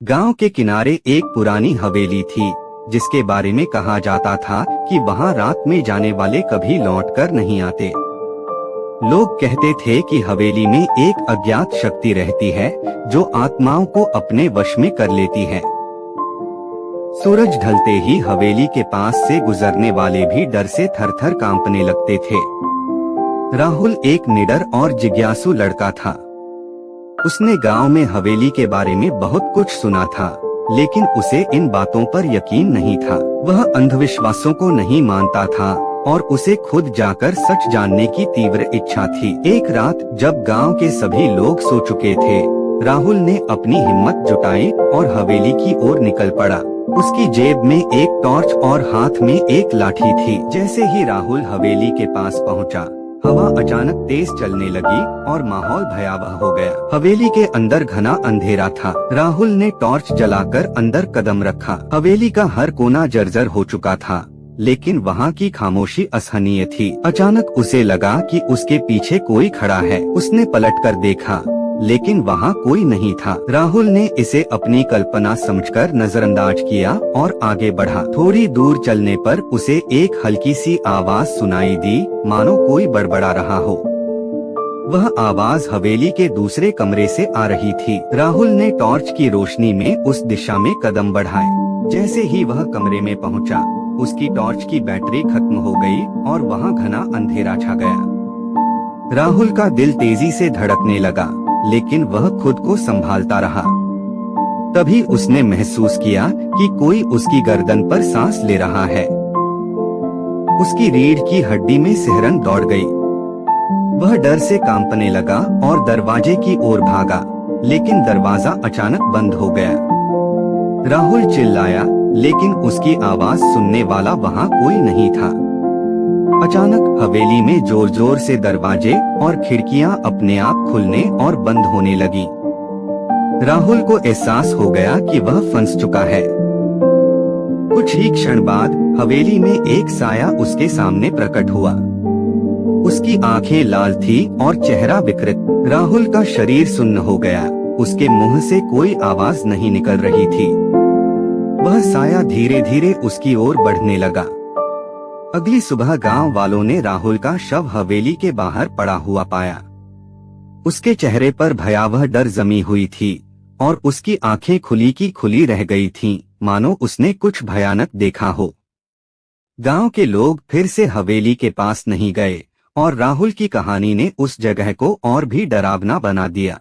गांव के किनारे एक पुरानी हवेली थी, जिसके बारे में कहा जाता था कि वहां रात में जाने वाले कभी लौटकर नहीं आते। लोग कहते थे कि हवेली में एक अज्ञात शक्ति रहती है जो आत्माओं को अपने वश में कर लेती है। सूरज ढलते ही हवेली के पास से गुजरने वाले भी डर से थर-थर कांपने लगते थे। राहुल एक निडर और जिज्ञासु लड़का था। उसने गांव में हवेली के बारे में बहुत कुछ सुना था, लेकिन उसे इन बातों पर यकीन नहीं था। वह अंधविश्वासों को नहीं मानता था और उसे खुद जाकर सच जानने की तीव्र इच्छा थी। एक रात जब गांव के सभी लोग सो चुके थे, राहुल ने अपनी हिम्मत जुटाई और हवेली की ओर निकल पड़ा। उसकी जेब में एक टॉर्च और हाथ में एक लाठी थी। जैसे ही राहुल हवेली के पास पहुंचा, हवा अचानक तेज चलने लगी और माहौल भयावह हो गया। हवेली के अंदर घना अंधेरा था। राहुल ने टॉर्च जलाकर अंदर कदम रखा। हवेली का हर कोना जर्जर हो चुका था, लेकिन वहाँ की खामोशी असहनीय थी। अचानक उसे लगा कि उसके पीछे कोई खड़ा है। उसने पलटकर देखा, लेकिन वहाँ कोई नहीं था। राहुल ने इसे अपनी कल्पना समझकर नजरअंदाज किया और आगे बढ़ा। थोड़ी दूर चलने पर उसे एक हल्की सी आवाज सुनाई दी, मानो कोई बड़बड़ा रहा हो। वह आवाज हवेली के दूसरे कमरे से आ रही थी। राहुल ने टॉर्च की रोशनी में उस दिशा में कदम बढ़ाए। जैसे ही वह कमरे में पहुंचा, उसकी टॉर्च की बैटरी खत्म हो गई और वहाँ घना अंधेरा छा गया। राहुल का दिल तेजी से धड़कने लगा, लेकिन वह खुद को संभालता रहा। तभी उसने महसूस किया कि कोई उसकी गर्दन पर सांस ले रहा है। उसकी रीढ़ की हड्डी में सिहरन दौड़ गई। वह डर से कांपने लगा और दरवाजे की ओर भागा, लेकिन दरवाजा अचानक बंद हो गया। राहुल चिल्लाया, लेकिन उसकी आवाज सुनने वाला वहाँ कोई नहीं था। अचानक हवेली में जोर जोर से दरवाजे और खिड़कियां अपने आप खुलने और बंद होने लगी। राहुल को एहसास हो गया कि वह फंस चुका है। कुछ ही क्षण बाद हवेली में एक साया उसके सामने प्रकट हुआ। उसकी आंखें लाल थी और चेहरा विकृत। राहुल का शरीर सुन्न हो गया। उसके मुंह से कोई आवाज नहीं निकल रही थी। वह साया धीरे धीरे उसकी ओर बढ़ने लगा। अगली सुबह गांव वालों ने राहुल का शव हवेली के बाहर पड़ा हुआ पाया। उसके चेहरे पर भयावह डर जमी हुई थी और उसकी आंखें खुली की खुली रह गई थीं, मानो उसने कुछ भयानक देखा हो। गांव के लोग फिर से हवेली के पास नहीं गए और राहुल की कहानी ने उस जगह को और भी डरावना बना दिया।